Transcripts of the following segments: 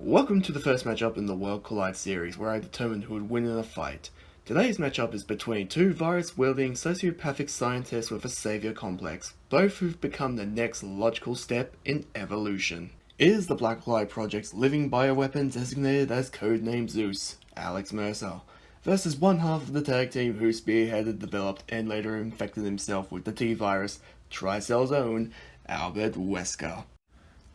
Welcome to the first matchup in the World Collide series, where I determined who would win in a fight. Today's matchup is between two virus-wielding sociopathic scientists with a savior complex, both who've become the next logical step in evolution. It is the Black Light Project's living bioweapon designated as codename Zeus, Alex Mercer, versus one half of the tag team who spearheaded, developed, and later infected himself with the T-virus, Tricell's own Albert Wesker.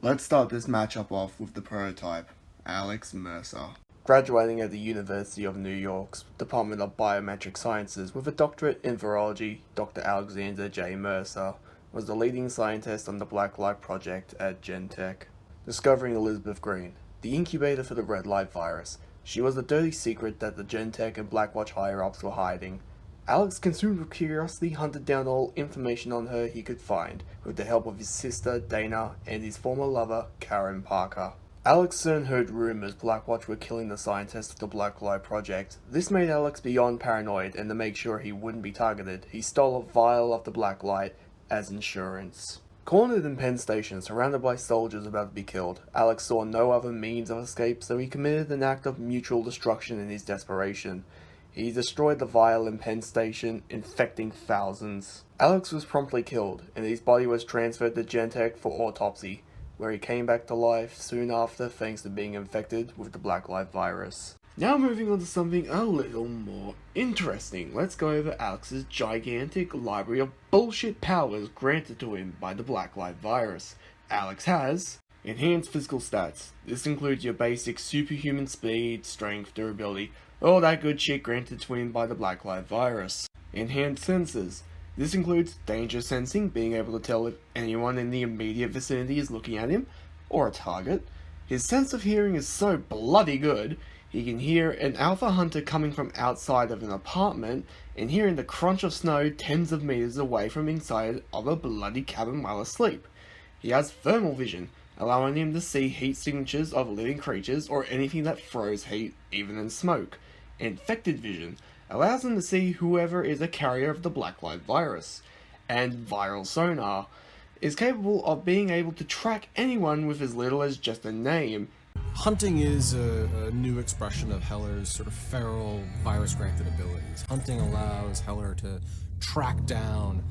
Let's start this matchup off with the prototype, Alex Mercer. Graduating at the University of New York's Department of Biometric Sciences with a doctorate in virology, Dr. Alexander J. Mercer was the leading scientist on the Black Light Project at Genentech. Discovering Elizabeth Green, the incubator for the red light virus, she was the dirty secret that the Genentech and Blackwatch higher-ups were hiding. Alex, consumed with curiosity, hunted down all information on her he could find, with the help of his sister, Dana, and his former lover, Karen Parker. Alex soon heard rumors Blackwatch were killing the scientists of the Black Light Project. This made Alex beyond paranoid, and to make sure he wouldn't be targeted, he stole a vial of the Black Light as insurance. Cornered in Penn Station, surrounded by soldiers about to be killed, Alex saw no other means of escape, so he committed an act of mutual destruction in his desperation. He destroyed the vial in Penn Station, infecting thousands. Alex was promptly killed, and his body was transferred to Genentech for autopsy, where he came back to life soon after thanks to being infected with the Black Light virus. Now moving on to something a little more interesting, let's go over Alex's gigantic library of bullshit powers granted to him by the Black Light virus. Alex has enhanced physical stats. This includes your basic superhuman speed, strength, durability, all that good shit granted to him by the Black Light virus. Enhanced senses. This includes danger sensing, being able to tell if anyone in the immediate vicinity is looking at him, or a target. His sense of hearing is so bloody good, he can hear an alpha hunter coming from outside of an apartment and hearing the crunch of snow tens of meters away from inside of a bloody cabin while asleep. He has thermal vision, allowing him to see heat signatures of living creatures or anything that throws heat, even in smoke. Infected vision allows him to see whoever is a carrier of the Black Light virus. And viral sonar is capable of being able to track anyone with as little as just a name. Hunting is a new expression of Heller's sort of feral virus-granted abilities. Hunting allows Heller to track down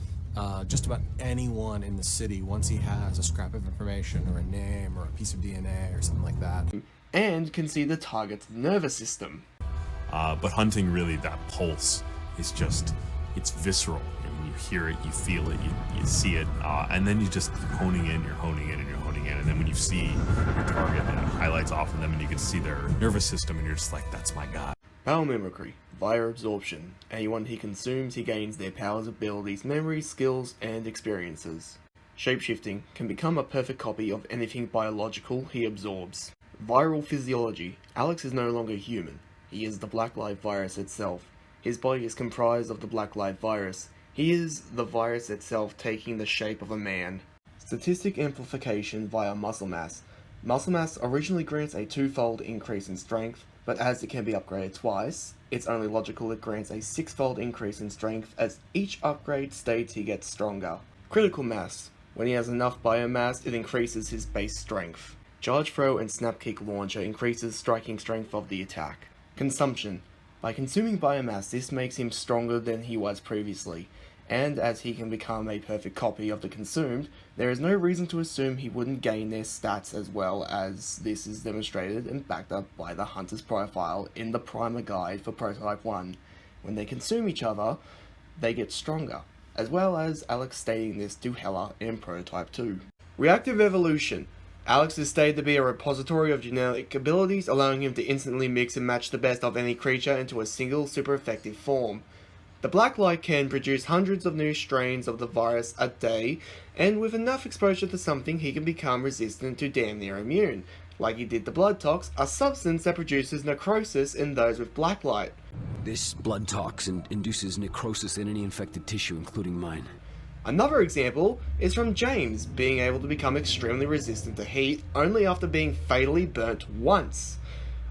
just about anyone in the city once he has a scrap of information or a name or a piece of DNA or something like that. And can see the target's nervous system. But hunting, really, that pulse is just, it's visceral. When you hear it, you feel it, you see it, and then you just honing in, you're honing in, and you're honing in, and then when you see your target, and it highlights off of them, and you can see their nervous system, and you're just like, that's my guy. Power mimicry, via absorption. Anyone he consumes, he gains their powers, abilities, memories, skills, and experiences. Shapeshifting can become a perfect copy of anything biological he absorbs. Viral physiology. Alex is no longer human. He is the Black Light virus itself. His body is comprised of the Black Light virus. He is the virus itself taking the shape of a man. Statistic amplification via muscle mass. Muscle mass originally grants a twofold increase in strength, but as it can be upgraded twice, it's only logical it grants a sixfold increase in strength as each upgrade states he gets stronger. Critical mass. When he has enough biomass, it increases his base strength. Charge throw and snap kick launcher increases striking strength of the attack. Consumption. By consuming biomass, this makes him stronger than he was previously, and as he can become a perfect copy of the consumed, there is no reason to assume he wouldn't gain their stats as well, as this is demonstrated and backed up by the hunter's profile in the primer guide for Prototype 1. When they consume each other, they get stronger, as well as Alex stating this to Heller in Prototype 2. Reactive evolution. Alex is stated to be a repository of genetic abilities, allowing him to instantly mix and match the best of any creature into a single super effective form. The Black Light can produce hundreds of new strains of the virus a day, and with enough exposure to something he can become resistant to damn near immune, like he did the blood tox, a substance that produces necrosis in those with Black Light. This blood toxin induces necrosis in any infected tissue, including mine. Another example is from James being able to become extremely resistant to heat only after being fatally burnt once.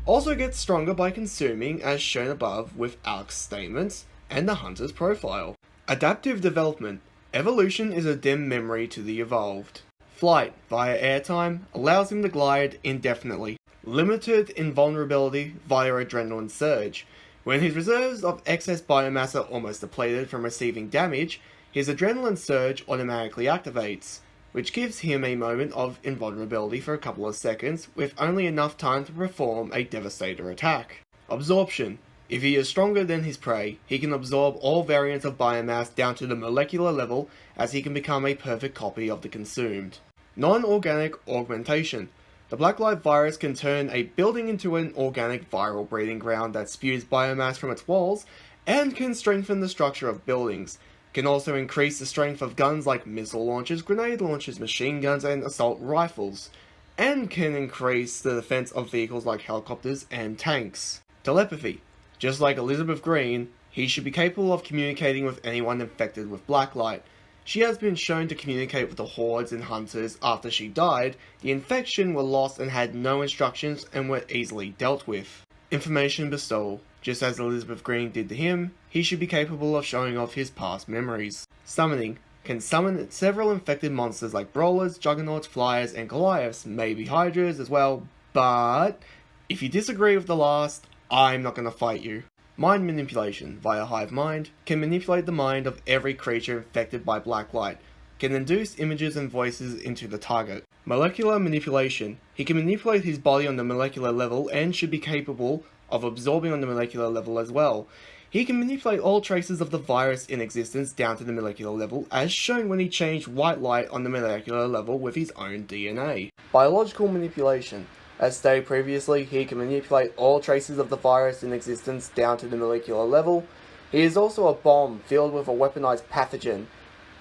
Also gets stronger by consuming, as shown above with Alex's statements and the hunter's profile. Adaptive development. Evolution is a dim memory to the evolved. Flight via airtime allows him to glide indefinitely. Limited invulnerability via adrenaline surge. When his reserves of excess biomass are almost depleted from receiving damage, his adrenaline surge automatically activates, which gives him a moment of invulnerability for a couple of seconds with only enough time to perform a devastator attack. Absorption. If he is stronger than his prey, he can absorb all variants of biomass down to the molecular level, as he can become a perfect copy of the consumed. Non-organic augmentation. The Blacklight virus can turn a building into an organic viral breeding ground that spews biomass from its walls, and can strengthen the structure of buildings. Can also increase the strength of guns like missile launchers, grenade launchers, machine guns, and assault rifles, and can increase the defense of vehicles like helicopters and tanks. Telepathy. Just like Elizabeth Green, he should be capable of communicating with anyone infected with Blacklight. She has been shown to communicate with the hordes and hunters after she died. The infection were lost and had no instructions and were easily dealt with. Information bestowal. Just as Elizabeth Green did to him, he should be capable of showing off his past memories. Summoning. Can summon several infected monsters like Brawlers, Juggernauts, Flyers, and Goliaths, maybe Hydras as well, but if you disagree with the last, I'm not going to fight you. Mind manipulation via Hive Mind. Can manipulate the mind of every creature infected by Blacklight. Can induce images and voices into the target. Molecular manipulation. He can manipulate his body on the molecular level and should be capable of absorbing on the molecular level as well. He can manipulate all traces of the virus in existence down to the molecular level, as shown when he changed white light on the molecular level with his own DNA. Biological manipulation. As stated previously, he can manipulate all traces of the virus in existence down to the molecular level. He is also a bomb filled with a weaponized pathogen.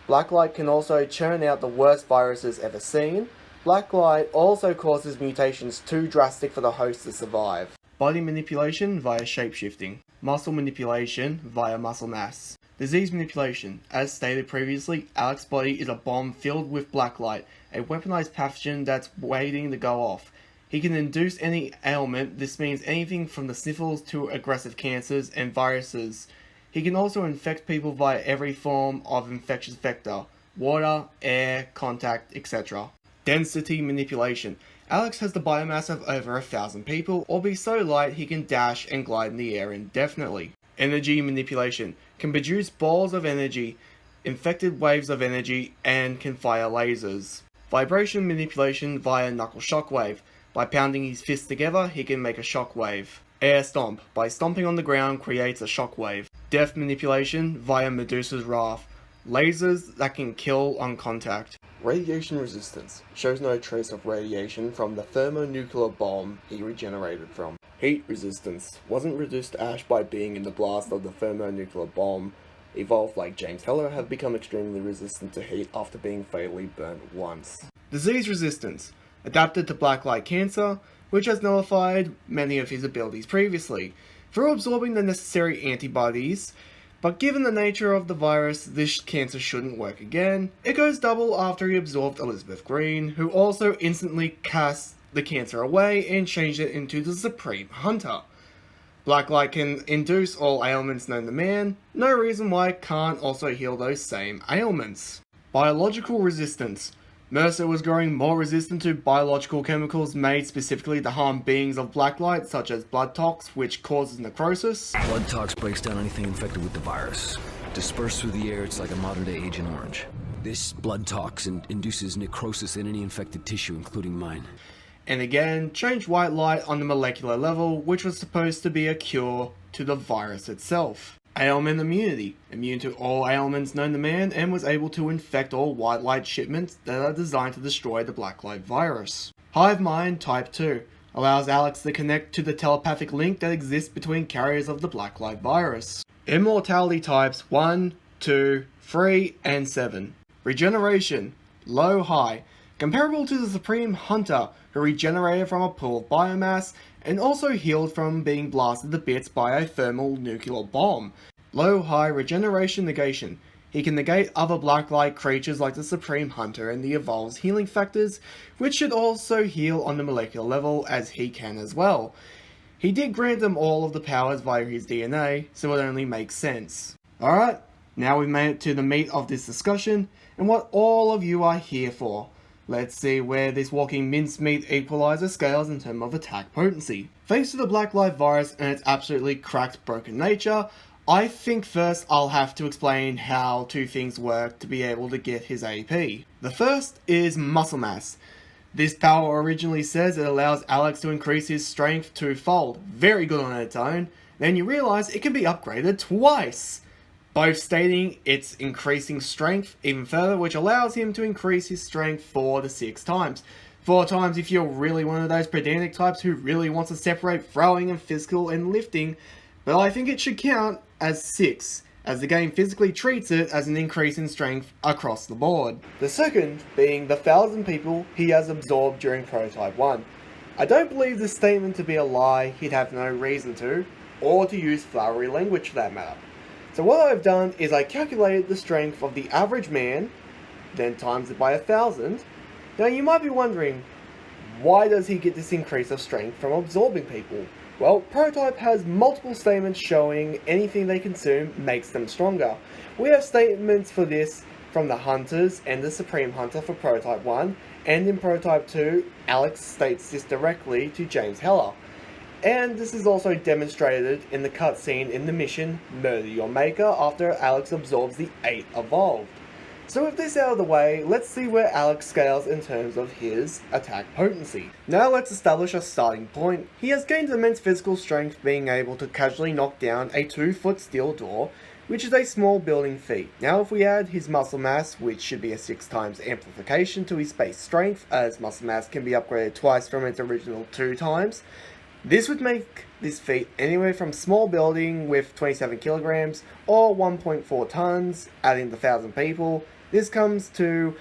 Blacklight can also churn out the worst viruses ever seen. Blacklight also causes mutations too drastic for the host to survive. Body manipulation via shapeshifting. Muscle manipulation via muscle mass. Disease manipulation. As stated previously, Alex's body is a bomb filled with Blacklight, a weaponized pathogen that's waiting to go off. He can induce any ailment. This means anything from the sniffles to aggressive cancers and viruses. He can also infect people via every form of infectious vector: water, air, contact, etc. Density manipulation. Alex has the biomass of over 1,000 people, or be so light he can dash and glide in the air indefinitely. Energy manipulation. Can produce balls of energy, infected waves of energy, and can fire lasers. Vibration manipulation via knuckle shockwave. By pounding his fists together, he can make a shockwave. Air stomp. By stomping on the ground, creates a shockwave. Death manipulation via Medusa's Wrath. Lasers that can kill on contact. Radiation resistance. Shows no trace of radiation from the thermonuclear bomb he regenerated from. Heat resistance. Wasn't reduced to ash by being in the blast of the thermonuclear bomb. Evolved like James Heller, have become extremely resistant to heat after being fatally burnt once. Disease resistance. Adapted to Blacklight cancer, which has nullified many of his abilities previously, through absorbing the necessary antibodies, but given the nature of the virus, this cancer shouldn't work again. It goes double after he absorbed Elizabeth Green, who also instantly cast the cancer away and changed it into the Supreme Hunter. Blacklight can induce all ailments known to man. No reason why it can't also heal those same ailments. Biological resistance. Mercer was growing more resistant to biological chemicals made specifically to harm beings of Blacklight, such as blood tox, which causes necrosis. Blood tox breaks down anything infected with the virus. Dispersed through the air, it's like a modern-day Agent Orange. This blood tox induces necrosis in any infected tissue, including mine. And again, changed white light on the molecular level, which was supposed to be a cure to the virus itself. Ailment immunity. Immune to all ailments known to man, and was able to infect all white light shipments that are designed to destroy the Blacklight virus. Hive Mind Type 2. Allows Alex to connect to the telepathic link that exists between carriers of the Blacklight virus. Immortality Types 1, 2, 3, and 7. Regeneration. Low High. Comparable to the Supreme Hunter, who regenerated from a pool of biomass, and also healed from being blasted to bits by a thermal nuclear bomb. Low-high regeneration negation. He can negate other Blacklight creatures like the Supreme Hunter and the Evolve's healing factors, which should also heal on the molecular level as he can as well. He did grant them all of the powers via his DNA, so it only makes sense. Alright, now we've made it to the meat of this discussion, and what all of you are here for. Let's see where this walking mincemeat equalizer scales in terms of attack potency. Thanks to the Black Light virus and its absolutely cracked broken nature, I think first I'll have to explain how two things work to be able to get his AP. The first is muscle mass. This power originally says it allows Alex to increase his strength twofold. Very good on its own. Then you realise it can be upgraded twice, both stating it's increasing strength even further, which allows him to increase his strength 4 to 6 times. 4 times if you're really one of those pedantic types who really wants to separate throwing and physical and lifting, but I think it should count as 6, as the game physically treats it as an increase in strength across the board. The second being the 1,000 people he has absorbed during Prototype 1. I don't believe this statement to be a lie, he'd have no reason to, or to use flowery language for that matter. So what I've done is I calculated the strength of the average man, then times it by 1,000. Now you might be wondering, why does he get this increase of strength from absorbing people? Well, Prototype has multiple statements showing anything they consume makes them stronger. We have statements for this from the Hunters and the Supreme Hunter for Prototype 1, and in Prototype 2, Alex states this directly to James Heller. And this is also demonstrated in the cutscene in the mission Murder Your Maker after Alex absorbs the 8 evolved. So with this out of the way, let's see where Alex scales in terms of his attack potency. Now let's establish a starting point. He has gained immense physical strength, being able to casually knock down a 2-foot steel door, which is a small building feat. Now if we add his muscle mass, which should be a 6 times amplification to his base strength, as muscle mass can be upgraded twice from its original 2 times, this would make this feat anywhere from small building with 27 kilograms or 1.4 tons, adding the 1,000 people. This comes to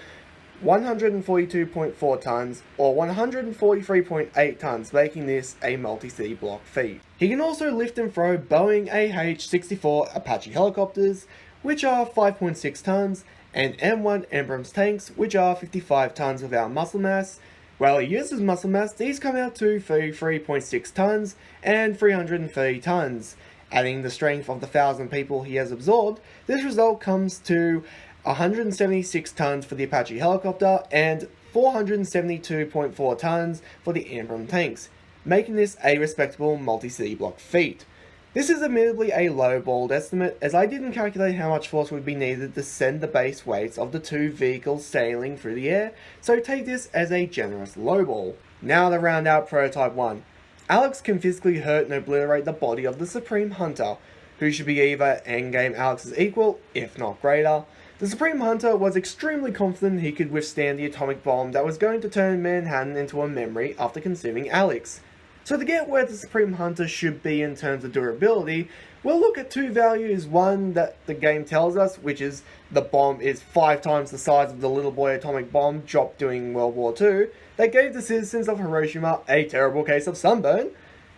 142.4 tons or 143.8 tons, making this a multi-city block feat. He can also lift and throw Boeing AH-64 Apache helicopters, which are 5.6 tons, and M1 Abrams tanks, which are 55 tons without muscle mass. While he uses muscle mass, these come out to 33.6 tons and 330 tons. Adding the strength of the 1,000 people he has absorbed, this result comes to 176 tons for the Apache helicopter and 472.4 tons for the Abrams tanks, making this a respectable multi-city block feat. This is admittedly a low-balled estimate, as I didn't calculate how much force would be needed to send the base weights of the 2 vehicles sailing through the air, so take this as a generous lowball. Now to round out Prototype 1. Alex can physically hurt and obliterate the body of the Supreme Hunter, who should be either endgame Alex's equal, if not greater. The Supreme Hunter was extremely confident he could withstand the atomic bomb that was going to turn Manhattan into a memory after consuming Alex. So to get where the Supreme Hunter should be in terms of durability, we'll look at 2 values, one that the game tells us, which is the bomb is 5 times the size of the little boy atomic bomb dropped during World War II, that gave the citizens of Hiroshima a terrible case of sunburn.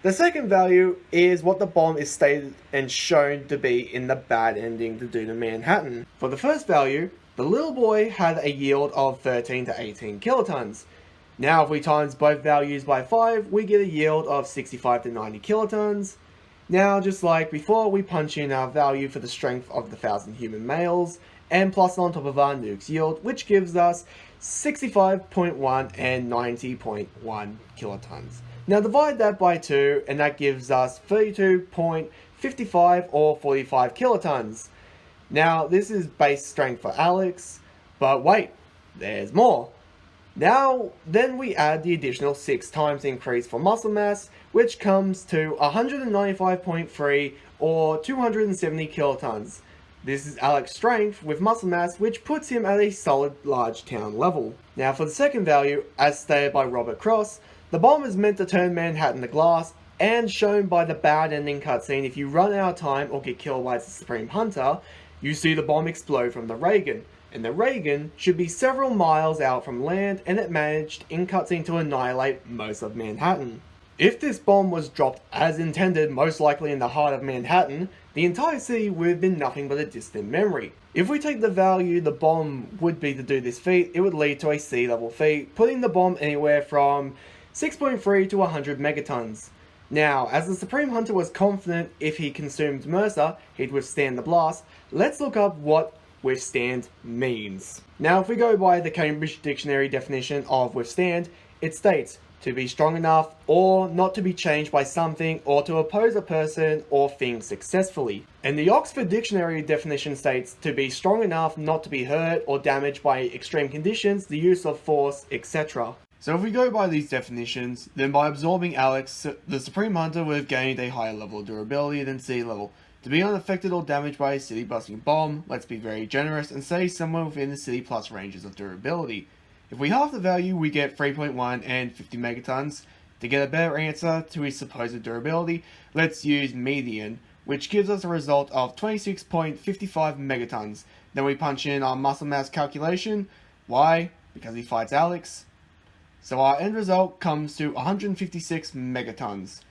The second value is what the bomb is stated and shown to be in the bad ending to do to Manhattan. For the first value, the little boy had a yield of 13 to 18 kilotons. Now if we times both values by 5, we get a yield of 65 to 90 kilotons. Now just like before, we punch in our value for the strength of the 1,000 human males, and plus on top of our nuke's yield, which gives us 65.1 and 90.1 kilotons. Now divide that by 2, and that gives us 32.55 or 45 kilotons. Now this is base strength for Alex, but wait, there's more. Now then we add the additional 6 times increase for muscle mass, which comes to 195.3 or 270 kilotons. This is Alex's strength with muscle mass, which puts him at a solid large town level. Now for the second value, as stated by Robert Cross, the bomb is meant to turn Manhattan to glass, and shown by the bad ending cutscene, if you run out of time or get killed by the Supreme Hunter, you see the bomb explode from the Reagan. And the Reagan should be several miles out from land, and it managed in cutscene to annihilate most of Manhattan. If this bomb was dropped as intended, most likely in the heart of Manhattan, the entire city would have been nothing but a distant memory. If we take the value the bomb would be to do this feat, it would lead to a sea level feat, putting the bomb anywhere from 6.3 to 100 megatons. Now, as the Supreme Hunter was confident if he consumed Mercer, he'd withstand the blast, let's look up what withstand means. Now, if we go by the Cambridge Dictionary definition of withstand, it states to be strong enough or not to be changed by something or to oppose a person or thing successfully. And the Oxford Dictionary definition states to be strong enough not to be hurt or damaged by extreme conditions, the use of force, etc. So if we go by these definitions, then by absorbing Alex, the Supreme Hunter would have gained a higher level of durability than sea level. To be unaffected or damaged by a city busting bomb, let's be very generous and say somewhere within the city plus ranges of durability. If we halve the value, we get 3.1 and 50 megatons. To get a better answer to his supposed durability, let's use median, which gives us a result of 26.55 megatons. Then we punch in our muscle mass calculation. Why? Because he fights Alex. So our end result comes to 156 megatons.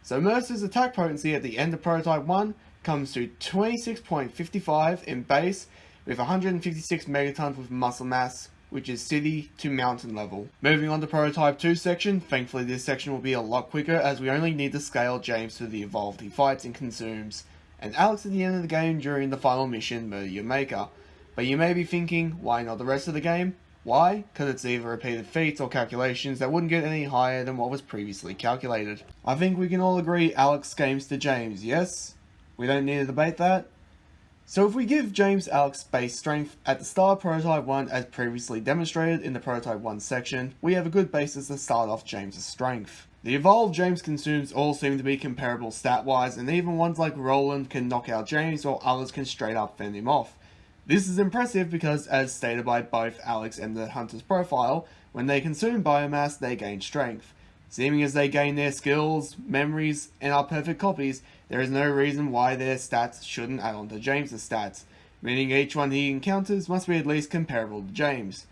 So Mercer's attack potency at the end of Prototype 1 comes to 26.55 in base, with 156 megatons with muscle mass, which is city to mountain level. Moving on to Prototype 2 section, thankfully this section will be a lot quicker as we only need to scale James to the evolved he fights and consumes, and Alex at the end of the game during the final mission, Murder Your Maker. But you may be thinking, why not the rest of the game? Why? Because it's either repeated feats or calculations that wouldn't get any higher than what was previously calculated. I think we can all agree Alex games to James, yes? We don't need to debate that? So if we give James Alex base strength at the start of Prototype 1 as previously demonstrated in the Prototype 1 section, we have a good basis to start off James' strength. The evolved James consumes all seem to be comparable stat-wise, and even ones like Roland can knock out James while others can straight up fend him off. This is impressive because, as stated by both Alex and the Hunter's profile, when they consume biomass they gain strength. Seeming as they gain their skills, memories, and are perfect copies, there is no reason why their stats shouldn't add on to James' stats, meaning each one he encounters must be at least comparable to James.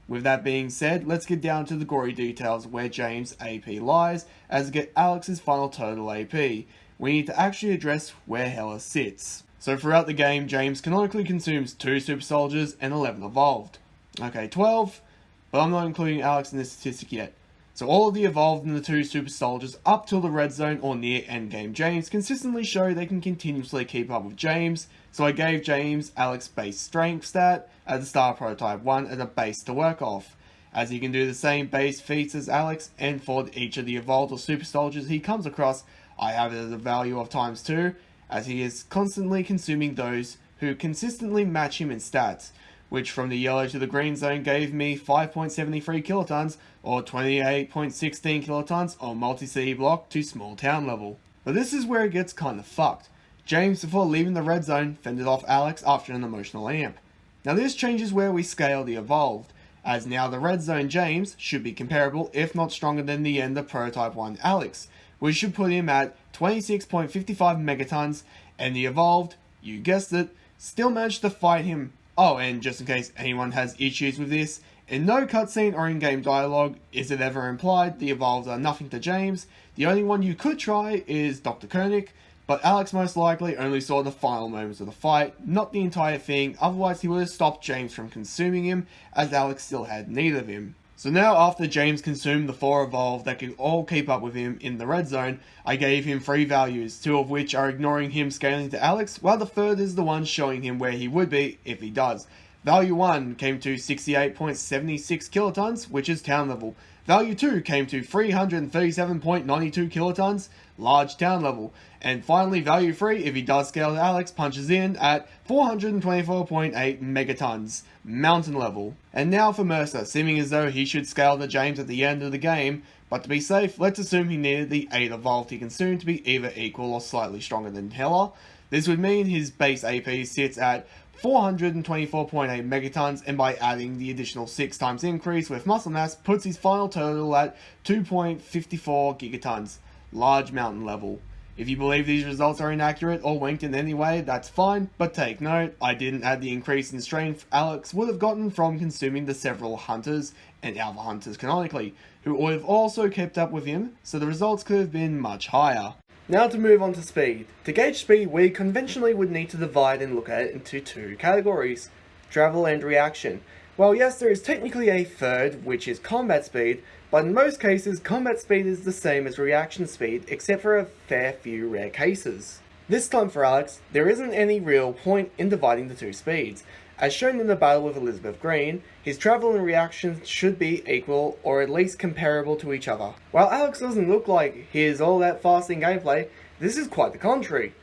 With that being said, let's get down to the gory details where James' AP lies, as to get Alex's final total AP. We need to actually address where Hela sits. So throughout the game, James canonically consumes 2 super soldiers and 11 evolved. Okay, 12, but I'm not including Alex in this statistic yet. So all of the evolved and the 2 super soldiers up till the red zone or near endgame James consistently show they can continuously keep up with James, so I gave James Alex base strength stat at the start of Prototype 1 as a base to work off, as he can do the same base feats as Alex, and for each of the evolved or super soldiers he comes across, I have it as a value of ×2, as he is constantly consuming those who consistently match him in stats, which from the yellow to the green zone gave me 5.73 kilotons or 28.16 kilotons on multi-city block to small town level. But this is where it gets kinda fucked. James, before leaving the red zone, fended off Alex after an emotional amp. Now this changes where we scale the evolved, as now the red zone James should be comparable if not stronger than the end of Prototype 1 Alex, which should put him at 26.55 megatons, and the evolved, you guessed it, still managed to fight him. Oh, and just in case anyone has issues with this, in no cutscene or in-game dialogue is it ever implied the evolved are nothing to James. The only one you could try is Dr. Koenig, but Alex most likely only saw the final moments of the fight, not the entire thing, otherwise he would have stopped James from consuming him, as Alex still had need of him. So now after James consumed the 4 evolved that could all keep up with him in the red zone, I gave him 3 values, 2 of which are ignoring him scaling to Alex, while the third is the one showing him where he would be if he does. Value 1 came to 68.76 kilotons, which is town level. Value 2 came to 337.92 kilotons, large town level. And finally, value 3, if he does scale to Alex, punches in at 424.8 megatons, mountain level. And now for Mercer, seeming as though he should scale to James at the end of the game, but to be safe, let's assume he needed the 8 evolved he consumed to be either equal or slightly stronger than Hela. This would mean his base AP sits at 424.8 megatons, and by adding the additional 6 times increase with muscle mass puts his final total at 2.54 gigatons, large mountain level. If you believe these results are inaccurate or winked in any way, that's fine, but take note, I didn't add the increase in strength Alex would have gotten from consuming the several hunters and alpha hunters canonically, who would have also kept up with him, so the results could have been much higher. Now to move on to speed. To gauge speed, we conventionally would need to divide and look at it into 2 categories, travel and reaction. Well, yes, there is technically a third, which is combat speed, but in most cases, combat speed is the same as reaction speed, except for a fair few rare cases. This time for Alex, there isn't any real point in dividing the 2 speeds, As shown in the battle with Elizabeth Green, his travel and reactions should be equal or at least comparable to each other. While Alex doesn't look like he is all that fast in gameplay, this is quite the contrary.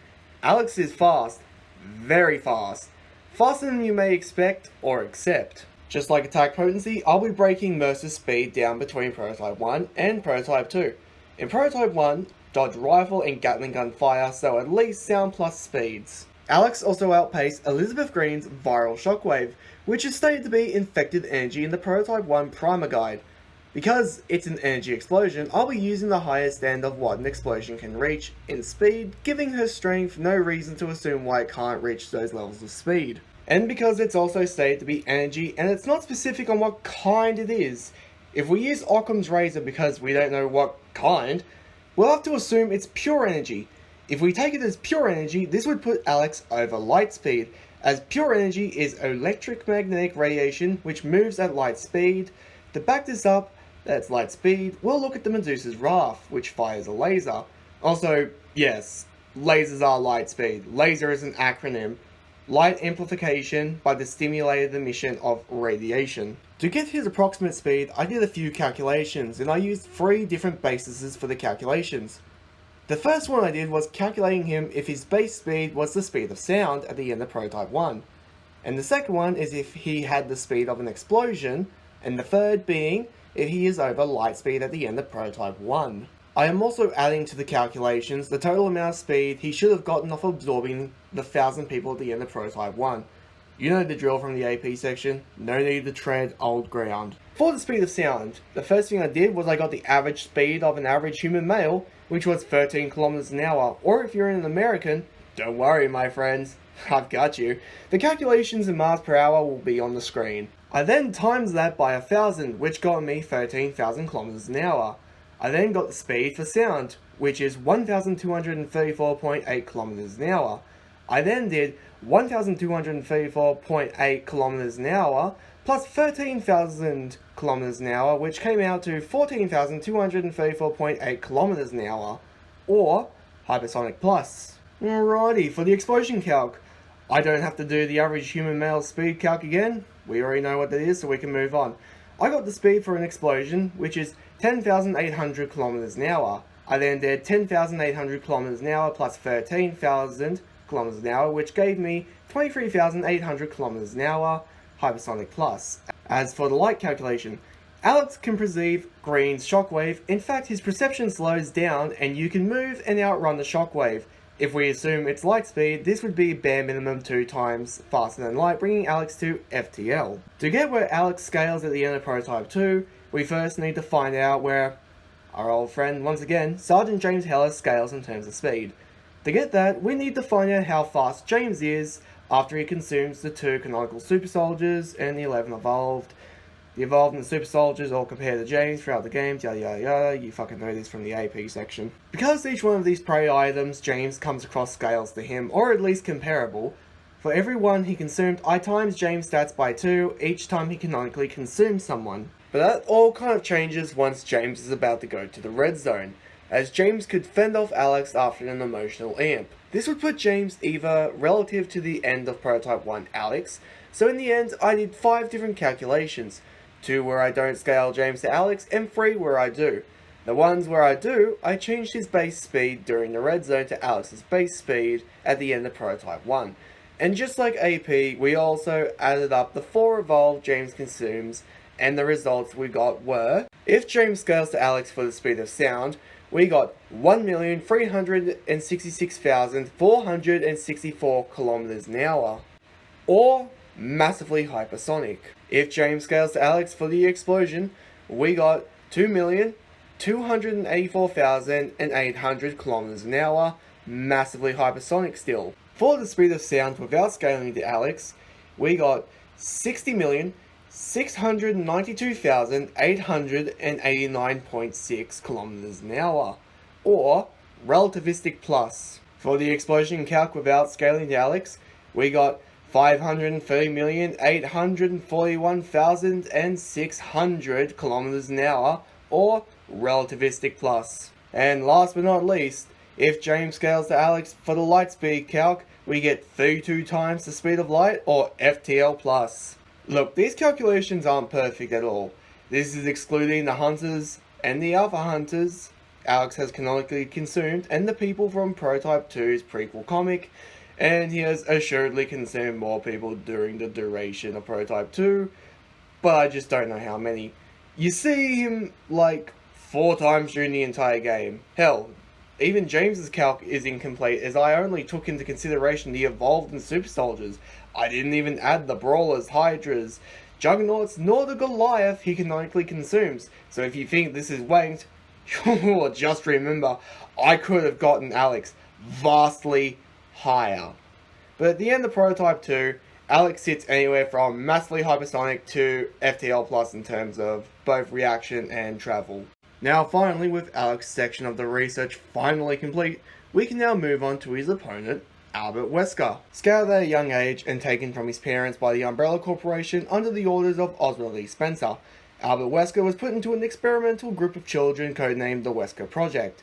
Alex is fast, very fast, faster than you may expect or accept. Just like attack potency, I'll be breaking Mercer's speed down between Prototype 1 and Prototype 2. In Prototype 1, dodge rifle and Gatling gun fire, so at least sound plus speeds. Alex also outpaced Elizabeth Green's viral shockwave, which is stated to be infected energy in the Prototype 1 primer guide. Because it's an energy explosion, I'll be using the highest end of what an explosion can reach in speed, giving her strength no reason to assume why it can't reach those levels of speed. And because it's also stated to be energy, and it's not specific on what kind it is, if we use Occam's razor because we don't know what kind, we'll have to assume it's pure energy. If we take it as pure energy, this would put Alex over light speed, as pure energy is electromagnetic radiation which moves at light speed. To back this up, that's light speed, we'll look at the Medusa's Wrath, which fires a laser. Also, yes, lasers are light speed. Laser is an acronym. Light amplification by the stimulated emission of radiation. To get his approximate speed, I did a few calculations, and I used 3 different bases for the calculations. The first one I did was calculating him if his base speed was the speed of sound at the end of Prototype 1. And the second one is if he had the speed of an explosion, and the third being if he is over light speed at the end of Prototype 1. I am also adding to the calculations the total amount of speed he should have gotten off absorbing the 1,000 people at the end of Prototype 1. You know the drill from the AP section, no need to tread old ground. For the speed of sound, the first thing I did was I got the average speed of an average human male, which was 13 kilometers an hour, or if you're an American, don't worry my friends, I've got you. The calculations in miles per hour will be on the screen. I then times that by 1,000, which got me 13,000 kilometers an hour. I then got the speed for sound, which is 1,234.8 kilometers an hour. I then did 1,234.8 kilometers an hour plus 13,000 kilometers an hour, which came out to 14,234.8 kilometers an hour, or hypersonic plus. Alrighty, for the explosion calc, I don't have to do the average human male speed calc again. We already know what that is, so we can move on. I got the speed for an explosion, which is 10,800 kilometers an hour. I then did 10,800 kilometers an hour plus 13,000 kilometers an hour, which gave me 23,800 kilometers an hour, hypersonic plus. As for the light calculation, Alex can perceive Green's shockwave. In fact, his perception slows down and you can move and outrun the shockwave. If we assume it's light speed, this would be bare minimum 2 times faster than light, bringing Alex to FTL. To get where Alex scales at the end of Prototype 2, we first need to find out where our old friend, once again, Sergeant James Heller scales in terms of speed. To get that, we need to find out how fast James is after he consumes the 2 canonical super soldiers and the 11 evolved. The evolved and the super soldiers all compare to James throughout the games, yada yada yada, you fucking know this from the AP section. Because each one of these prey items James comes across scales to him, or at least comparable, for every one he consumed, I times James' stats by 2 each time he canonically consumes someone. But that all kind of changes once James is about to go to the red zone, as James could fend off Alex after an emotional amp. This would put James either relative to the end of Prototype 1 Alex, so in the end I did 5 different calculations, 2 where I don't scale James to Alex, and 3 where I do. The ones where I do, I changed his base speed during the red zone to Alex's base speed at the end of Prototype 1. And just like AP, we also added up the 4 evolved James consumes, and the results we got were, if James scales to Alex for the speed of sound, we got 1,366,464 kilometers an hour, or massively hypersonic. If James scales to Alex for the explosion, we got 2,284,800 kilometers an hour, massively hypersonic still. For the speed of sound without scaling to Alex, we got 60,692,889.6 kilometers an hour, or relativistic plus. For the explosion calc without scaling to Alex, we got 530,841,600 kilometers an hour, or relativistic plus. And last but not least, If James scales to Alex for the light speed calc, we get 32 times the speed of light, or FTL+. Look, these calculations aren't perfect at all. This is excluding the hunters and the alpha hunters Alex has canonically consumed, and the people from Prototype 2's prequel comic, and he has assuredly consumed more people during the duration of Prototype 2, but I just don't know how many. You see him like 4 times during the entire game. Hell, even James's calc is incomplete, as I only took into consideration the evolved and super soldiers. I didn't even add the brawlers, hydras, juggernauts, nor the Goliath he canonically consumes. So if you think this is wanked, just remember, I could have gotten Alex vastly higher. But at the end of Prototype 2, Alex sits anywhere from massively hypersonic to FTL plus in terms of both reaction and travel. Now finally, with Alex's section of the research finally complete, we can now move on to his opponent, Albert Wesker. Scouted at a young age and taken from his parents by the Umbrella Corporation under the orders of Oswald E. Spencer, Albert Wesker was put into an experimental group of children codenamed the Wesker Project.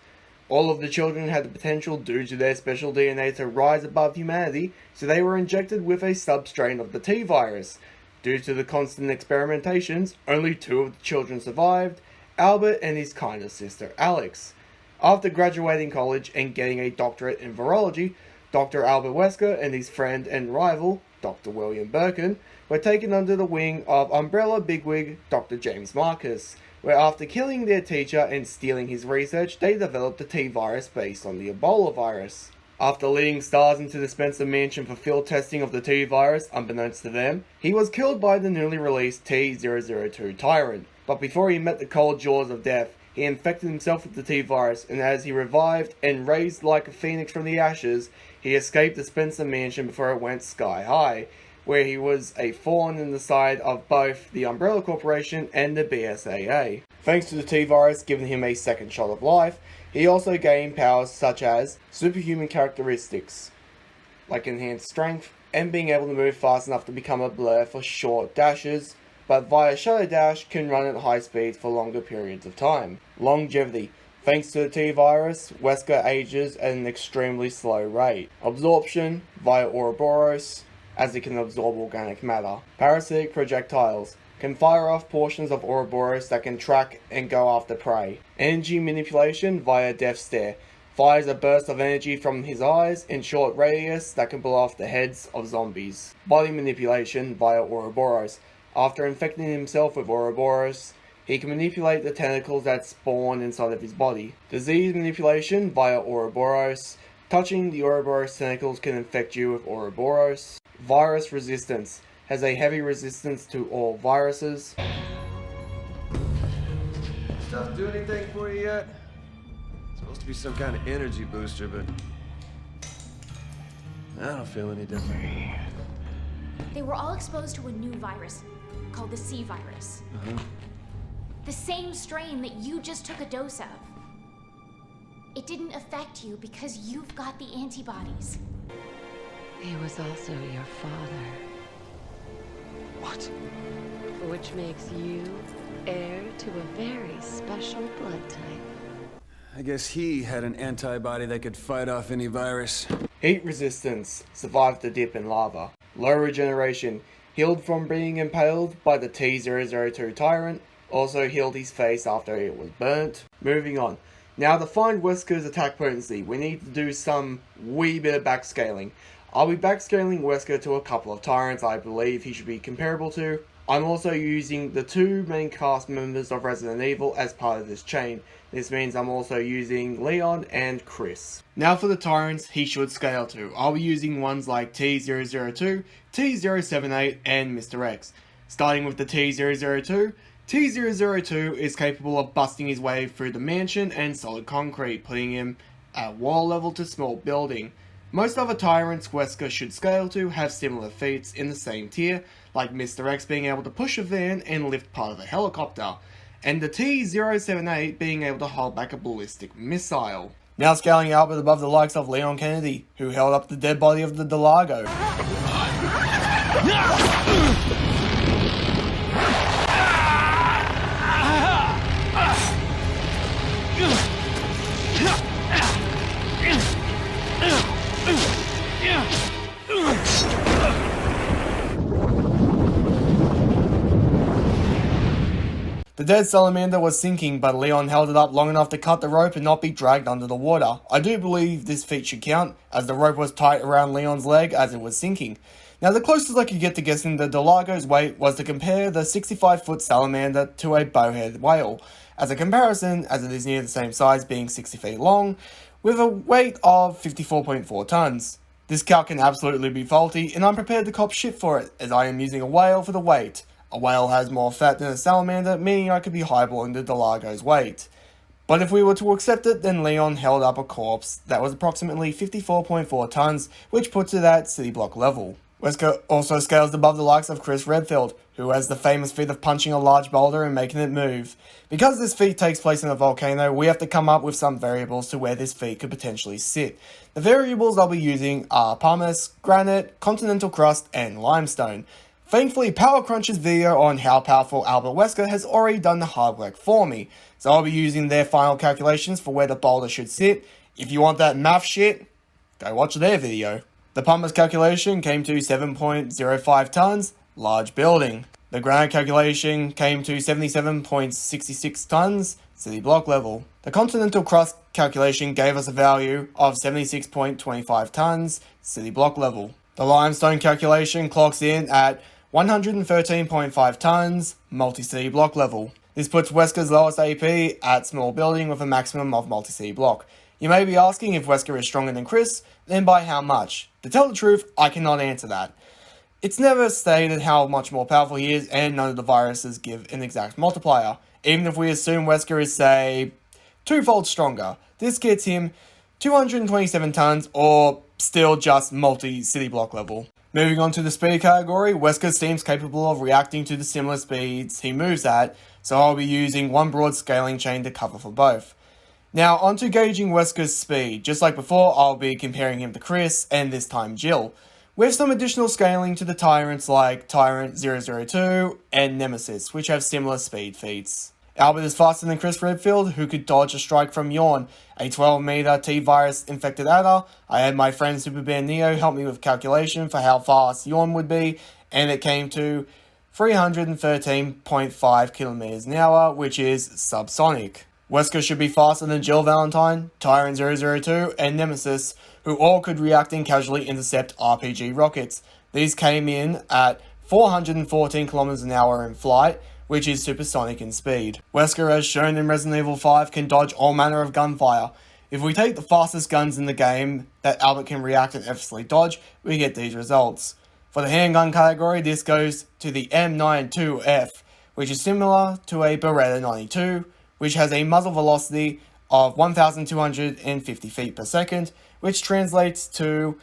All of the children had the potential due to their special DNA to rise above humanity, so they were injected with a substrain of the T-virus. Due to the constant experimentations, only 2 of the children survived, Albert and his kinder sister Alex. After graduating college and getting a doctorate in virology, Dr. Albert Wesker and his friend and rival, Dr. William Birkin, were taken under the wing of Umbrella bigwig Dr. James Marcus, where after killing their teacher and stealing his research, they developed the T-virus based on the Ebola virus. After leading STARS into the Spencer Mansion for field testing of the T-virus, unbeknownst to them, he was killed by the newly released T-002 Tyrant. But before he met the cold jaws of death, he infected himself with the T-virus, and as he revived and raised like a phoenix from the ashes, he escaped the Spencer Mansion before it went sky high, where he was a thorn in the side of both the Umbrella Corporation and the BSAA. Thanks to the T-virus giving him a second shot of life, he also gained powers such as superhuman characteristics, like enhanced strength, and being able to move fast enough to become a blur for short dashes, but via Shadow Dash can run at high speeds for longer periods of time. Longevity. Thanks to the T-virus, Wesker ages at an extremely slow rate. Absorption via Ouroboros, as it can absorb organic matter. Parasitic projectiles. Can fire off portions of Ouroboros that can track and go after prey. Energy manipulation via Death Stare. Fires a burst of energy from his eyes in short radius that can blow off the heads of zombies. Body manipulation via Ouroboros. After infecting himself with Ouroboros, he can manipulate the tentacles that spawn inside of his body. Disease manipulation via Ouroboros. Touching the Ouroboros tentacles can infect you with Ouroboros. Virus resistance. Has a heavy resistance to all viruses. Stuff do anything for you yet? It's supposed to be some kind of energy booster, but I don't feel any different. They were all exposed to a new virus called the C virus. The same strain that you just took a dose of. It didn't affect you because you've got the antibodies. He was also your father. What? Which makes you heir to a very special blood type. I guess he had an antibody that could fight off any virus. Heat resistance. Survived the dip in lava. Low regeneration. Healed from being impaled by the T-002 Tyrant. Also healed his face after it was burnt. Moving on. Now to find Wesker's attack potency, we need to do some wee bit of backscaling. I'll be backscaling Wesker to a couple of Tyrants I believe he should be comparable to. I'm also using the 2 main cast members of Resident Evil as part of this chain. This means I'm also using Leon and Chris. Now for the Tyrants he should scale to. I'll be using ones like T-002, T-078 and Mr. X. Starting with the T-002, T-002 is capable of busting his way through the mansion and solid concrete, putting him at wall level to small building. Most other Tyrants Wesker should scale to have similar feats in the same tier, like Mr. X being able to push a van and lift part of a helicopter, and the T-078 being able to hold back a ballistic missile. Now scaling Albert above the likes of Leon Kennedy, who held up the dead body of the Delago. The dead salamander was sinking, but Leon held it up long enough to cut the rope and not be dragged under the water. I do believe this feat should count, as the rope was tight around Leon's leg as it was sinking. Now, the closest I could get to guessing the Delago's weight was to compare the 65-foot salamander to a bowhead whale. As a comparison, as it is near the same size, being 60 feet long, with a weight of 54.4 tons. This calc can absolutely be faulty, and I'm prepared to cop shit for it, as I am using a whale for the weight. A whale has more fat than a salamander, meaning I could be highballing the Delago's weight. But if we were to accept it, then Leon held up a corpse that was approximately 54.4 tons, which puts it at city block level. Wesker also scales above the likes of Chris Redfield, who has the famous feat of punching a large boulder and making it move. Because this feat takes place in a volcano, we have to come up with some variables to where this feat could potentially sit. The variables I'll be using are pumice, granite, continental crust, and limestone. Thankfully, Power Crunch's video on how powerful Albert Wesker has already done the hard work for me, so I'll be using their final calculations for where the boulder should sit. If you want that math shit, go watch their video. The pumice calculation came to 7.05 tons, large building. The granite calculation came to 77.66 tons, city block level. The continental crust calculation gave us a value of 76.25 tons, city block level. The limestone calculation clocks in at 113.5 tons, multi-city block level. This puts Wesker's lowest AP at small building with a maximum of multi-city block. You may be asking if Wesker is stronger than Chris, then by how much? To tell the truth, I cannot answer that. It's never stated how much more powerful he is, and none of the viruses give an exact multiplier. Even if we assume Wesker is, say, twofold stronger, this gets him 227 tons, or still just multi-city block level. Moving on to the speed category, Wesker seems capable of reacting to the similar speeds he moves at, so I'll be using one broad scaling chain to cover for both. Now, onto gauging Wesker's speed. Just like before, I'll be comparing him to Chris, and this time Jill, with some additional scaling to the Tyrants like Tyrant 002 and Nemesis, which have similar speed feats. Albert is faster than Chris Redfield, who could dodge a strike from Yawn, a 12-meter T-virus infected adder. I had my friend Superbear Neo help me with calculation for how fast Yawn would be, and it came to 313.5 kilometers an hour, which is subsonic. Wesker should be faster than Jill Valentine, Tyrant 002, and Nemesis, who all could react and casually intercept RPG rockets. These came in at 414 kilometers an hour in flight, which is supersonic in speed. Wesker, as shown in Resident Evil 5, can dodge all manner of gunfire. If we take the fastest guns in the game that Albert can react and effortlessly dodge, we get these results. For the handgun category, this goes to the M92F, which is similar to a Beretta 92, which has a muzzle velocity of 1,250 feet per second, which translates to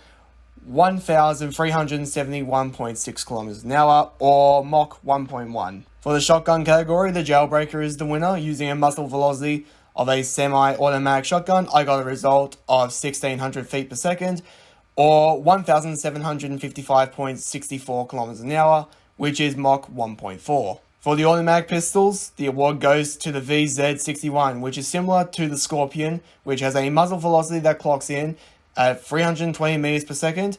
1,371.6 kilometers an hour, or Mach 1.1. For the shotgun category, the Jailbreaker is the winner, using a muzzle velocity of a semi-automatic shotgun. I got a result of 1,600 feet per second, or 1,755.64 kilometers an hour, which is Mach 1.4. For the automatic pistols, the award goes to the VZ61, which is similar to the Scorpion, which has a muzzle velocity that clocks in at 320 meters per second,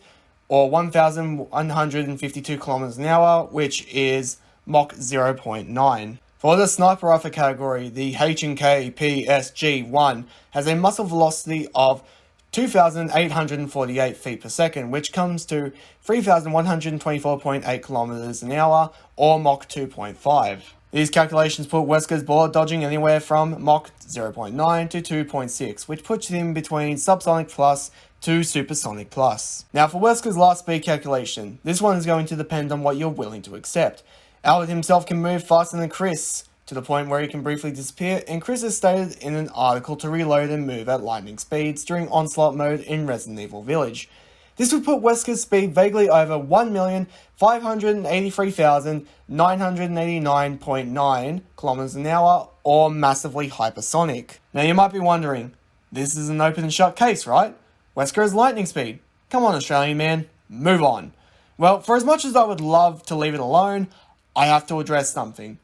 or 1,152 kilometers an hour, which is Mach 0.9. For the sniper rifle category, the H&K PSG-1 has a muzzle velocity of 2,848 feet per second, which comes to 3,124.8 kilometers an hour, or Mach 2.5. These calculations put Wesker's bullet dodging anywhere from Mach 0.9 to 2.6, which puts him between subsonic plus to supersonic plus. Now for Wesker's last speed calculation, this one is going to depend on what you're willing to accept. Albert himself can move faster than Chris, to the point where he can briefly disappear, and Chris has stated in an article to reload and move at lightning speeds during onslaught mode in Resident Evil Village. This would put Wesker's speed vaguely over 1,583,989.9 kilometers an hour, or massively hypersonic. Now you might be wondering, this is an open and shut case, right? Wesker has lightning speed. Come on, Australian man, move on. Well, for as much as I would love to leave it alone, I have to address something.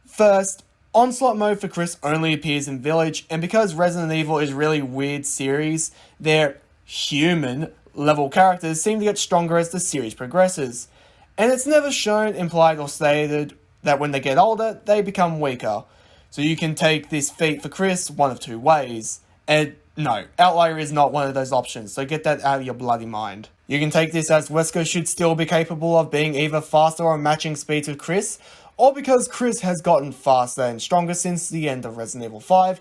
First, onslaught mode for Chris only appears in Village, and because Resident Evil is a really weird series, their human level characters seem to get stronger as the series progresses. And it's never shown, implied, or stated that when they get older, they become weaker. So you can take this feat for Chris one of two ways. And no, Outlier is not one of those options, so get that out of your bloody mind. You can take this as Wesker should still be capable of being either faster or matching speeds with Chris, or because Chris has gotten faster and stronger since the end of Resident Evil 5,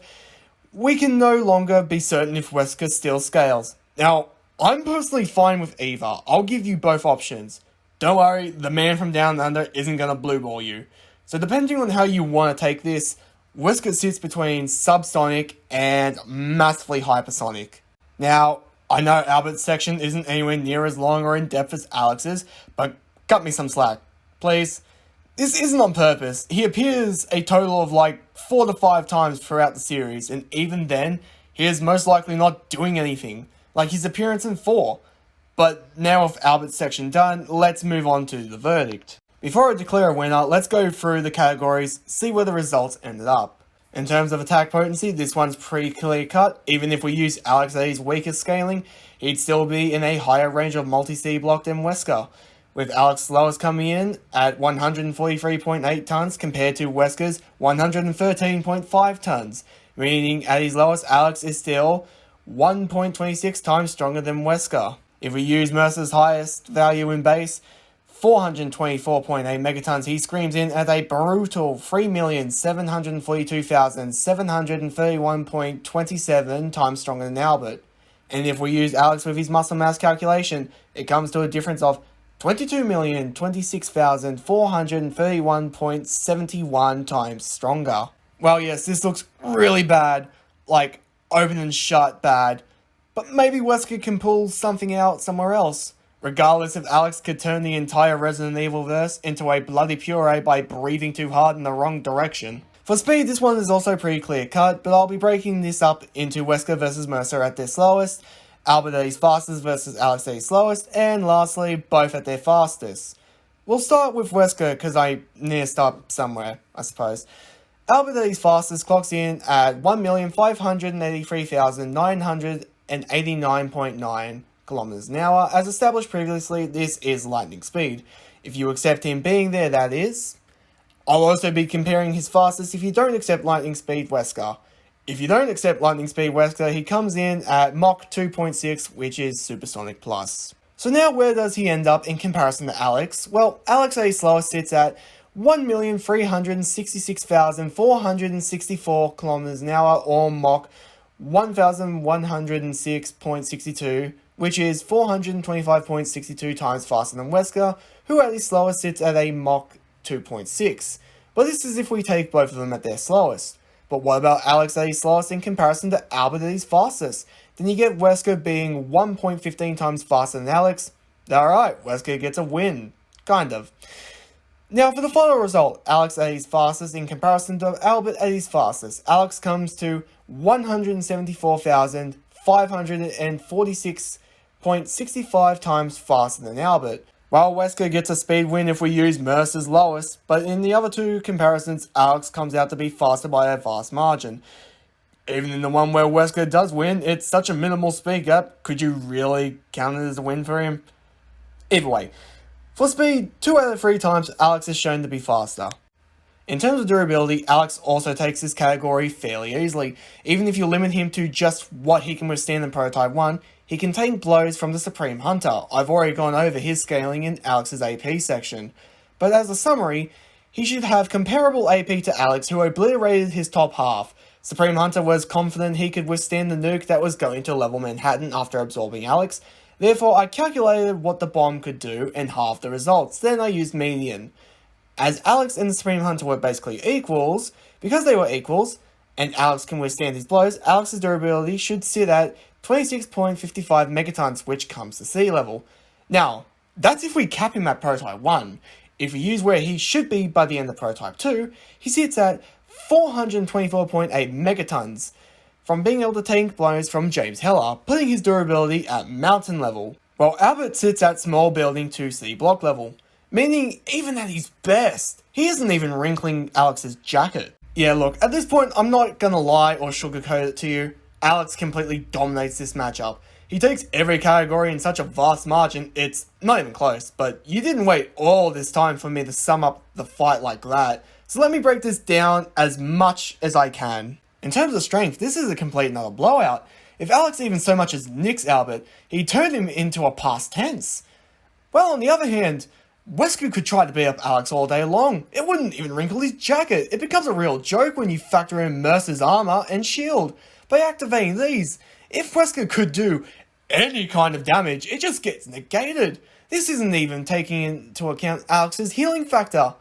we can no longer be certain if Wesker still scales. Now, I'm personally fine with either. I'll give you both options. Don't worry, the man from down under isn't gonna blue ball you. So depending on how you want to take this, Wesker sits between subsonic and massively hypersonic. Now, I know Albert's section isn't anywhere near as long or in depth as Alex's, but cut me some slack, please. This isn't on purpose. He appears a total of like 4 to 5 times throughout the series, and even then, he is most likely not doing anything, like his appearance in 4. But now with Albert's section done, let's move on to the verdict. Before I declare a winner, let's go through the categories, see where the results ended up. In terms of attack potency, this one's pretty clear cut. Even if we use Alex A's weakest scaling, he'd still be in a higher range of multi-C block than Wesker, with Alex's lowest coming in at 143.8 tons compared to Wesker's 113.5 tons, meaning at his lowest Alex is still 1.26 times stronger than Wesker. If we use Mercer's highest value in base, 424.8 megatons, he screams in at a brutal 3,742,731.27 times stronger than Albert. And if we use Alex with his muscle mass calculation, it comes to a difference of 22,026,431.71 times stronger. Well, yes, this looks really bad, like open and shut bad, but maybe Wesker can pull something out somewhere else. Regardless if Alex could turn the entire Resident Evil verse into a bloody puree by breathing too hard in the wrong direction. For speed, this one is also pretty clear cut, but I'll be breaking this up into Wesker versus Mercer at their slowest, Albert at his fastest versus Alex at his slowest, and lastly, both at their fastest. We'll start with Wesker because I need to start somewhere, I suppose. Albert at his fastest clocks in at 1,583,989.9 kilometers an hour. As established previously, this is lightning speed. If you accept him being there, that is. I'll also be comparing his fastest if you don't accept lightning speed Wesker. If you don't accept lightning speed Wesker, he comes in at Mach 2.6, which is supersonic plus. So now where does he end up in comparison to Alex? Well, Alex A's slowest sits at 1,366,464 kilometers an hour, or Mach 1,106.62, which is 425.62 times faster than Wesker, who at his slowest sits at a Mach 2.6. But this is if we take both of them at their slowest. But what about Alex at his slowest in comparison to Albert at his fastest? Then you get Wesker being 1.15 times faster than Alex. Alright, Wesker gets a win. Kind of. Now for the final result, Alex at his fastest in comparison to Albert at his fastest. Alex comes to 174,546.65 times faster than Albert, while Wesker gets a speed win if we use Mercer's lowest, but in the other two comparisons, Alex comes out to be faster by a vast margin. Even in the one where Wesker does win, it's such a minimal speed gap, could you really count it as a win for him? Either way, for speed, 2 out of 3 times Alex is shown to be faster. In terms of durability, Alex also takes this category fairly easily. Even if you limit him to just what he can withstand in Prototype 1, he can take blows from the Supreme Hunter. I've already gone over his scaling in Alex's AP section. But as a summary, he should have comparable AP to Alex, who obliterated his top half. Supreme Hunter was confident he could withstand the nuke that was going to level Manhattan after absorbing Alex. Therefore, I calculated what the bomb could do and halved the results. Then I used median. As Alex and the Supreme Hunter were basically equals, because they were equals, and Alex can withstand his blows, Alex's durability should sit at 26.55 megatons, which comes to sea level. Now, that's if we cap him at Prototype 1. If we use where he should be by the end of Prototype 2, he sits at 424.8 megatons, from being able to take blows from James Heller, putting his durability at mountain level, while Albert sits at small building 2C block level. Meaning, even at his best, he isn't even wrinkling Alex's jacket. Yeah, look, at this point, I'm not gonna lie or sugarcoat it to you. Alex completely dominates this matchup. He takes every category in such a vast margin, it's not even close, but you didn't wait all this time for me to sum up the fight like that. So let me break this down as much as I can. In terms of strength, this is a complete and utter blowout. If Alex even so much as nicks Albert, he turned him into a past tense. Well, on the other hand, Wesker could try to beat up Alex all day long. It wouldn't even wrinkle his jacket. It becomes a real joke when you factor in Mercer's armor and shield. By activating these, if Wesker could do any kind of damage, it just gets negated. This isn't even taking into account Alex's healing factor.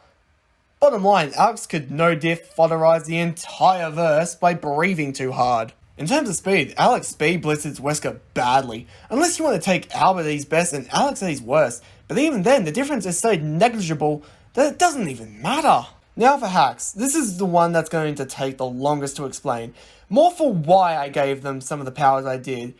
Bottom line, Alex could no diff fodderize the entire verse by breathing too hard. In terms of speed, Alex speed blitzes Wesker badly, unless you want to take Albert at his best and Alex at his worst, but even then the difference is so negligible that it doesn't even matter. Now for hacks, this is the one that's going to take the longest to explain, more for why I gave them some of the powers I did.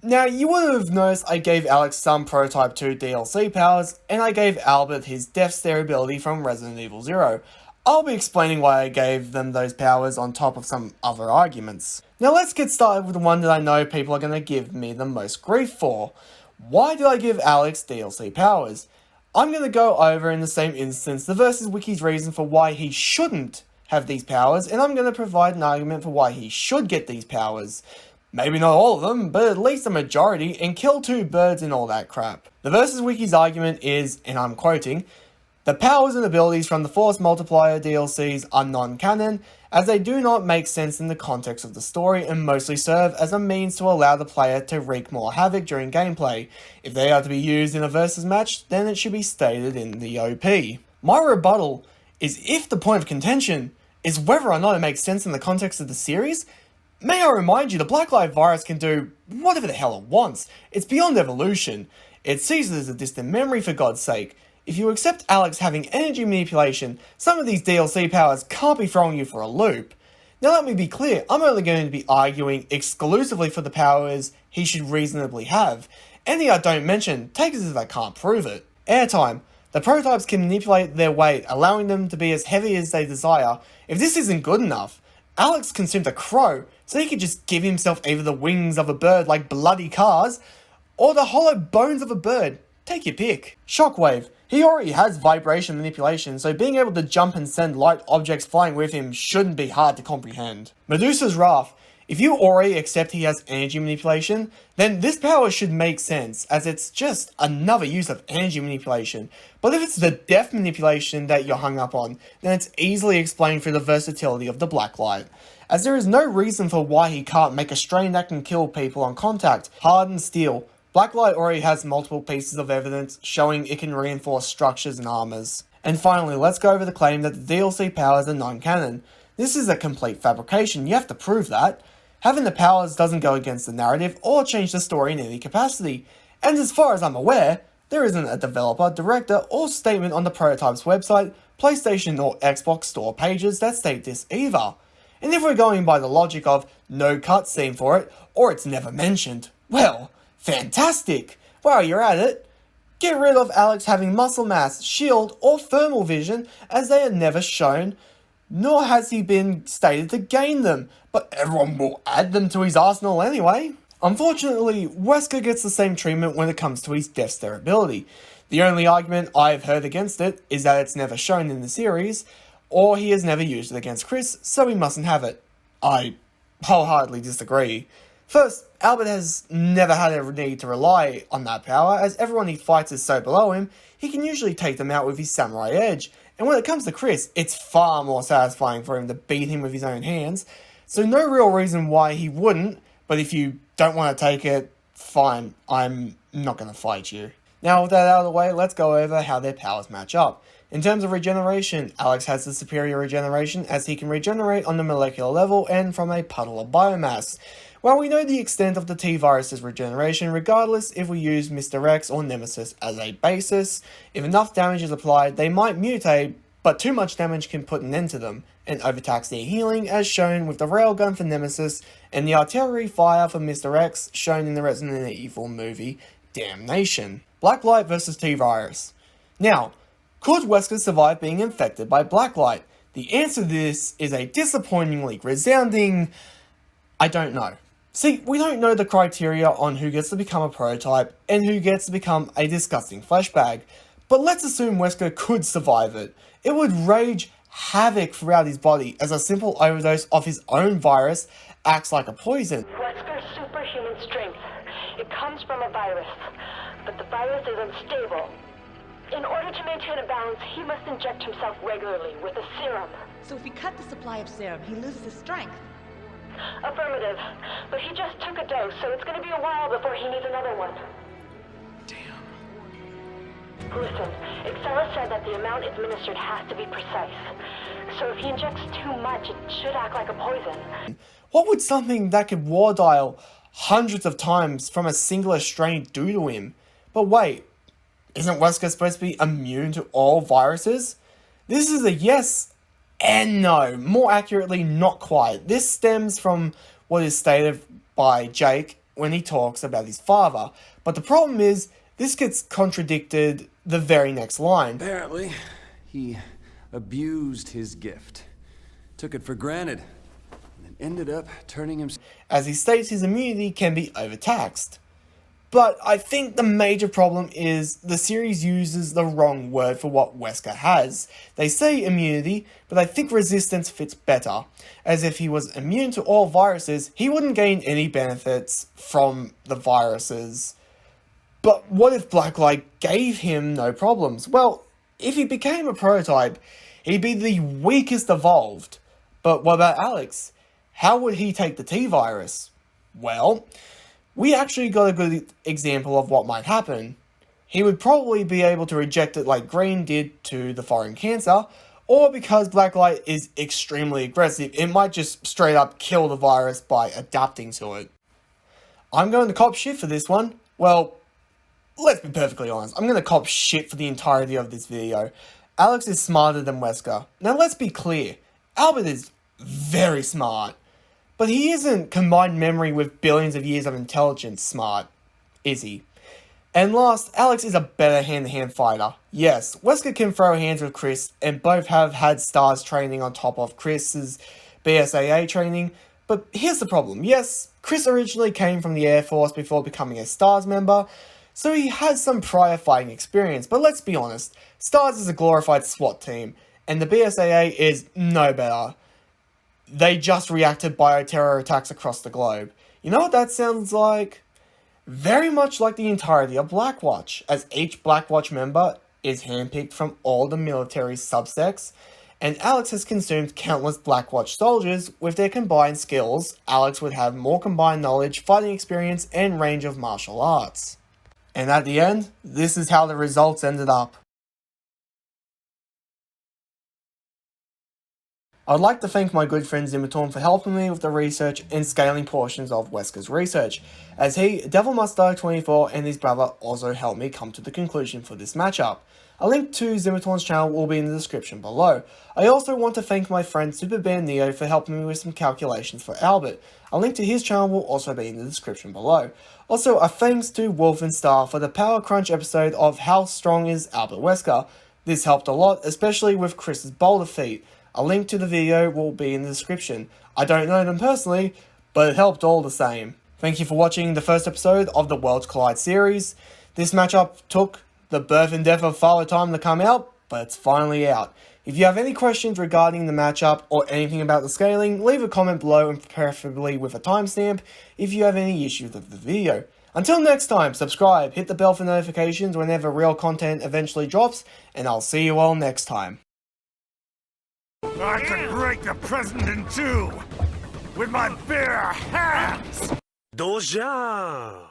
Now you would have noticed I gave Alex some Prototype 2 DLC powers, and I gave Albert his Death Stare ability from Resident Evil 0. I'll be explaining why I gave them those powers on top of some other arguments. Now let's get started with the one that I know people are going to give me the most grief for. Why did I give Alex DLC powers? I'm going to go over in the same instance the Versus Wiki's reason for why he shouldn't have these powers, and I'm going to provide an argument for why he should get these powers. Maybe not all of them, but at least a majority, and kill two birds and all that crap. The Versus Wiki's argument is, and I'm quoting, "The powers and abilities from the Force Multiplier DLCs are non-canon, as they do not make sense in the context of the story and mostly serve as a means to allow the player to wreak more havoc during gameplay. If they are to be used in a versus match, then it should be stated in the OP." My rebuttal is, if the point of contention is whether or not it makes sense in the context of the series, may I remind you, the Blacklight virus can do whatever the hell it wants. It's beyond evolution. It sees it as a distant memory, for God's sake. If you accept Alex having energy manipulation, some of these DLC powers can't be throwing you for a loop. Now let me be clear, I'm only going to be arguing exclusively for the powers he should reasonably have. Any I don't mention, take it as if I can't prove it. Airtime. The prototypes can manipulate their weight, allowing them to be as heavy as they desire. If this isn't good enough, Alex consumed a crow, so he could just give himself either the wings of a bird like bloody cars, or the hollow bones of a bird. Take your pick. Shockwave. He already has vibration manipulation, so being able to jump and send light objects flying with him shouldn't be hard to comprehend. Medusa's Wrath. If you already accept he has energy manipulation, then this power should make sense, as it's just another use of energy manipulation. But if it's the death manipulation that you're hung up on, then it's easily explained through the versatility of the Blacklight, as there is no reason for why he can't make a strain that can kill people on contact. Hardened steel. Blacklight already has multiple pieces of evidence showing it can reinforce structures and armors. And finally, let's go over the claim that the DLC powers are non-canon. This is a complete fabrication, you have to prove that. Having the powers doesn't go against the narrative or change the story in any capacity. And as far as I'm aware, there isn't a developer, director, or statement on the Prototype's website, PlayStation or Xbox store pages that state this either. And if we're going by the logic of no cutscene for it, or it's never mentioned, well, fantastic! While you're at it, get rid of Alex having muscle mass, shield, or thermal vision, as they are never shown, nor has he been stated to gain them, but everyone will add them to his arsenal anyway. Unfortunately, Wesker gets the same treatment when it comes to his Death Stare ability. The only argument I've heard against it is that it's never shown in the series, or he has never used it against Chris, so he mustn't have it. I wholeheartedly disagree. First, Albert has never had a need to rely on that power, as everyone he fights is so below him, he can usually take them out with his samurai edge. And when it comes to Chris, it's far more satisfying for him to beat him with his own hands, so no real reason why he wouldn't, but if you don't want to take it, fine, I'm not going to fight you. Now with that out of the way, let's go over how their powers match up. In terms of regeneration, Alex has the superior regeneration, as he can regenerate on the molecular level and from a puddle of biomass. While we know the extent of the T-Virus's regeneration, regardless if we use Mr. X or Nemesis as a basis, if enough damage is applied, they might mutate, but too much damage can put an end to them, and overtax their healing, as shown with the railgun for Nemesis, and the artillery fire for Mr. X, shown in the Resident Evil movie, Damnation. Blacklight vs T-Virus. Now, could Wesker survive being infected by Blacklight? The answer to this is a disappointingly resounding, I don't know. See, we don't know the criteria on who gets to become a prototype and who gets to become a disgusting flesh bag, but let's assume Wesker could survive it. It would rage havoc throughout his body as a simple overdose of his own virus acts like a poison. Wesker's superhuman strength. It comes from a virus, but the virus is unstable. In order to maintain a balance, he must inject himself regularly with a serum. So if we cut the supply of serum, he loses his strength. Affirmative. But he just took a dose, so it's going to be a while before he needs another one. Damn. Listen, Excella said that the amount administered has to be precise. So if he injects too much, it should act like a poison. What would something that could war dial hundreds of times from a singular strain do to him? But wait, isn't Wesker supposed to be immune to all viruses? This is a yes and no. More accurately, not quite. This stems from what is stated by Jake when he talks about his father. But the problem is, this gets contradicted the very next line. Apparently, he abused his gift. Took it for granted. And ended up turning himself... As he states, his immunity can be overtaxed. But I think the major problem is the series uses the wrong word for what Wesker has. They say immunity, but I think resistance fits better. As if he was immune to all viruses, he wouldn't gain any benefits from the viruses. But what if Blacklight gave him no problems? Well, if he became a prototype, he'd be the weakest evolved. But what about Alex? How would he take the T-virus? Well, we actually got a good example of what might happen. He would probably be able to reject it like Green did to the foreign cancer, or because Blacklight is extremely aggressive, it might just straight up kill the virus by adapting to it. I'm going to cop shit for this one. Well, let's be perfectly honest, I'm going to cop shit for the entirety of this video. Alex is smarter than Wesker. Now let's be clear, Albert is very smart. But he isn't combined memory with billions of years of intelligence smart, is he? And last, Alex is a better hand-to-hand fighter. Yes, Wesker can throw hands with Chris, and both have had STARS training on top of Chris's BSAA training. But here's the problem. Yes, Chris originally came from the Air Force before becoming a STARS member, so he has some prior fighting experience. But let's be honest, STARS is a glorified SWAT team, and the BSAA is no better. They just reacted bioterror attacks across the globe. You know what that sounds like? Very much like the entirety of Blackwatch, as each Blackwatch member is handpicked from all the military subsects, and Alex has consumed countless Blackwatch soldiers. With their combined skills, Alex would have more combined knowledge, fighting experience, and range of martial arts. And at the end, this is how the results ended up. I'd like to thank my good friend Zimmertorn for helping me with the research and scaling portions of Wesker's research, as he, Devil Must Die 24 and his brother also helped me come to the conclusion for this matchup. A link to Zimmertorn's channel will be in the description below. I also want to thank my friend Superbear Neo for helping me with some calculations for Albert. A link to his channel will also be in the description below. Also, a thanks to Wolfenstar for the Power Crunch episode of How Strong is Albert Wesker. This helped a lot, especially with Chris's boulder feat. A link to the video will be in the description. I don't know them personally, but it helped all the same. Thank you for watching the first episode of the Worlds Collide series. This matchup took the birth and death of Father Time to come out, but it's finally out. If you have any questions regarding the matchup or anything about the scaling, leave a comment below and preferably with a timestamp if you have any issues with the video. Until next time, subscribe, hit the bell for notifications whenever real content eventually drops, and I'll see you all next time. I could break the president in two with my bare hands! Doja!